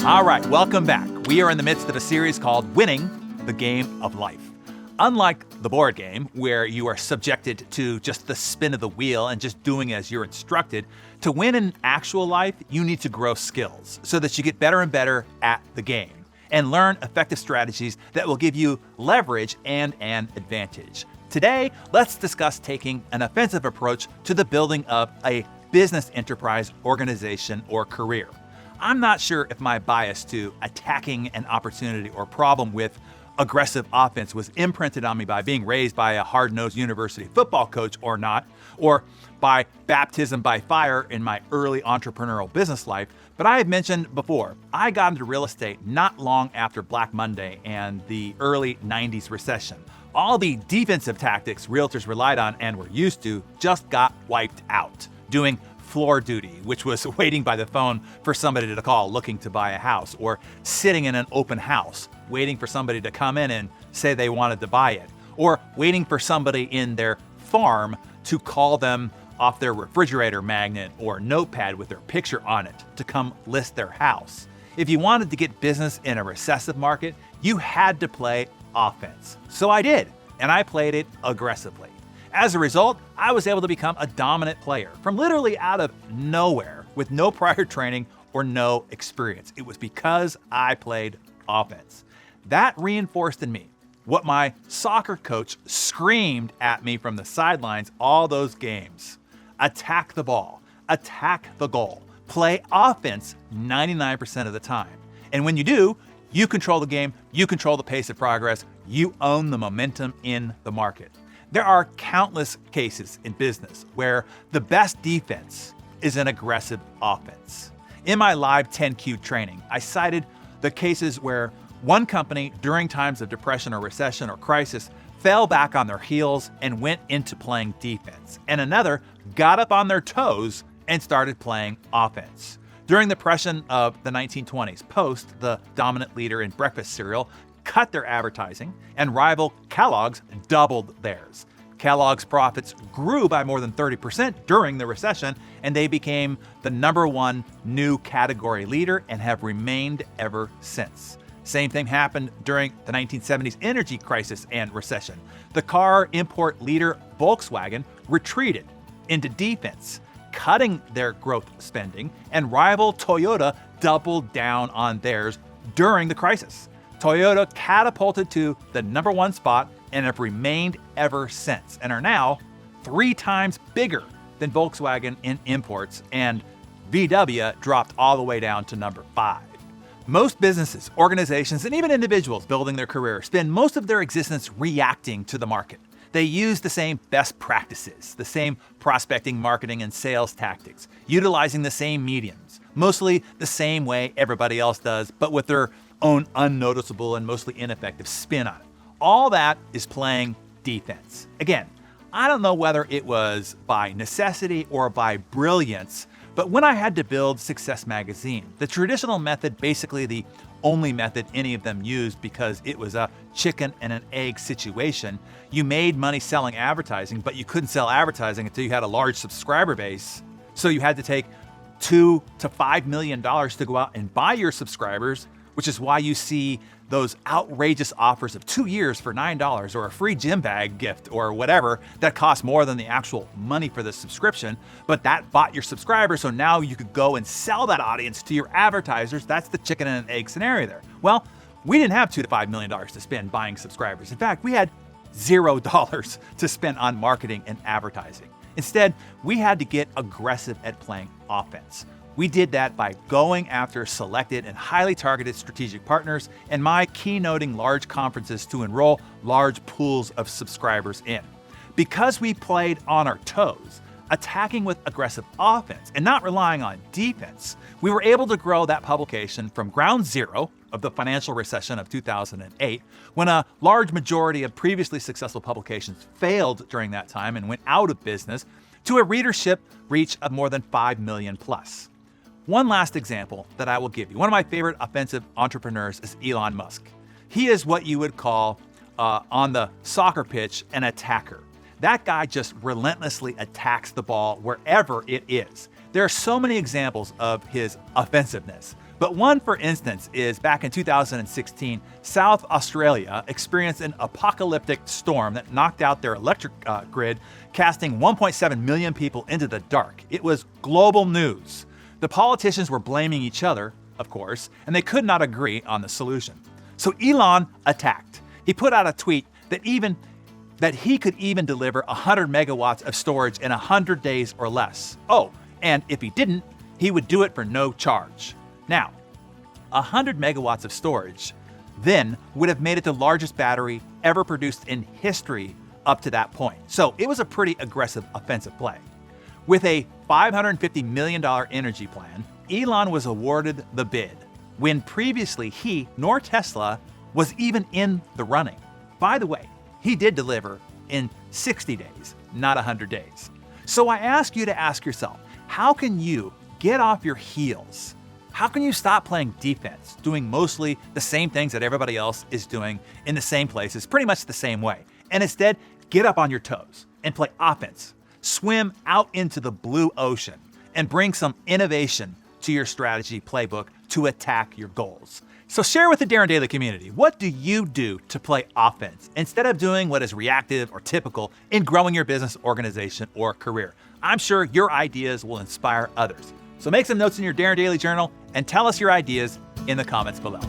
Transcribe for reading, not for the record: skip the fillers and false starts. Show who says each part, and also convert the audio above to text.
Speaker 1: All right, welcome back. We are in the midst of a series called Winning the Game of Life. Unlike the board game, where you are subjected to just the spin of the wheel and just doing as you're instructed, to win in actual life, you need to grow skills so that you get better and better at the game and learn effective strategies that will give you leverage and an advantage. Today, let's discuss taking an offensive approach to the building of a business enterprise, organization, or career. I'm not sure if my bias to attacking an opportunity or problem with aggressive offense was imprinted on me by being raised by a hard-nosed university football coach or not, or by baptism by fire in my early entrepreneurial business life. But I have mentioned before, I got into real estate not long after Black Monday and the early 90s recession. All the defensive tactics realtors relied on and were used to just got wiped out, doing floor duty, which was waiting by the phone for somebody to call looking to buy a house, or sitting in an open house, waiting for somebody to come in and say they wanted to buy it, or waiting for somebody in their farm to call them off their refrigerator magnet or notepad with their picture on it to come list their house. If you wanted to get business in a recessive market, you had to play offense. So I did, and I played it aggressively. As a result, I was able to become a dominant player from literally out of nowhere with no prior training or no experience. It was because I played offense. That reinforced in me what my soccer coach screamed at me from the sidelines all those games. Attack the ball, attack the goal, play offense 99% of the time. And when you do, you control the game, you control the pace of progress, you own the momentum in the market. There are countless cases in business where the best defense is an aggressive offense. In my live 10Q training, I cited the cases where one company during times of depression or recession or crisis fell back on their heels and went into playing defense, and another got up on their toes and started playing offense. During the Depression of the 1920s, Post, the dominant leader in breakfast cereal, cut their advertising, and rival Kellogg's doubled theirs. Kellogg's profits grew by more than 30% during the recession, and they became the #1 new category leader and have remained ever since. Same thing happened during the 1970s energy crisis and recession. The car import leader Volkswagen retreated into defense, cutting their growth spending, and rival Toyota doubled down on theirs during the crisis. Toyota catapulted to the #1 spot and have remained ever since, and are now 3 times bigger than Volkswagen in imports, and VW dropped all the way down to #5. Most businesses, organizations, and even individuals building their career spend most of their existence reacting to the market. They use the same best practices, the same prospecting, marketing, and sales tactics, utilizing the same mediums, mostly the same way everybody else does, but with their own unnoticeable and mostly ineffective spin on it. All that is playing defense. Again, I don't know whether it was by necessity or by brilliance, but when I had to build Success Magazine, the traditional method, basically the only method any of them used because it was a chicken and an egg situation, you made money selling advertising, but you couldn't sell advertising until you had a large subscriber base. So you had to take $2 to $5 million to go out and buy your subscribers, which is why you see those outrageous offers of 2 years for $9 or a free gym bag gift or whatever that costs more than the actual money for the subscription, but that bought your subscribers, so now you could go and sell that audience to your advertisers. That's the chicken and an egg scenario there. Well, we didn't have $2 to $5 million to spend buying subscribers. In fact, we had $0 to spend on marketing and advertising. Instead, we had to get aggressive at playing offense. We did that by going after selected and highly targeted strategic partners and my keynoting large conferences to enroll large pools of subscribers in. Because we played on our toes, attacking with aggressive offense and not relying on defense, we were able to grow that publication from ground zero of the financial recession of 2008, when a large majority of previously successful publications failed during that time and went out of business, to a readership reach of more than 5 million plus. One last example that I will give you. One of my favorite offensive entrepreneurs is Elon Musk. He is what you would call, on the soccer pitch, an attacker. That guy just relentlessly attacks the ball wherever it is. There are so many examples of his offensiveness. But one, for instance, is back in 2016, South Australia experienced an apocalyptic storm that knocked out their electric grid, casting 1.7 million people into the dark. It was global news. The politicians were blaming each other, of course, and they could not agree on the solution. So Elon attacked. He put out a tweet that he could even deliver 100 megawatts of storage in 100 days or less. Oh, and if he didn't, he would do it for no charge. Now, 100 megawatts of storage then would have made it the largest battery ever produced in history up to that point. So it was a pretty aggressive offensive play. With a $550 million energy plan, Elon was awarded the bid when previously he nor Tesla was even in the running. By the way, he did deliver in 60 days, not 100 days. So I ask you to ask yourself, how can you get off your heels? How can you stop playing defense, doing mostly the same things that everybody else is doing in the same places, pretty much the same way, and instead get up on your toes and play offense? Swim out into the blue ocean and bring some innovation to your strategy playbook to attack your goals. So share with the Darren Daily community, what do you do to play offense instead of doing what is reactive or typical in growing your business, organization, or career? I'm sure your ideas will inspire others. So make some notes in your Darren Daily journal and tell us your ideas in the comments below.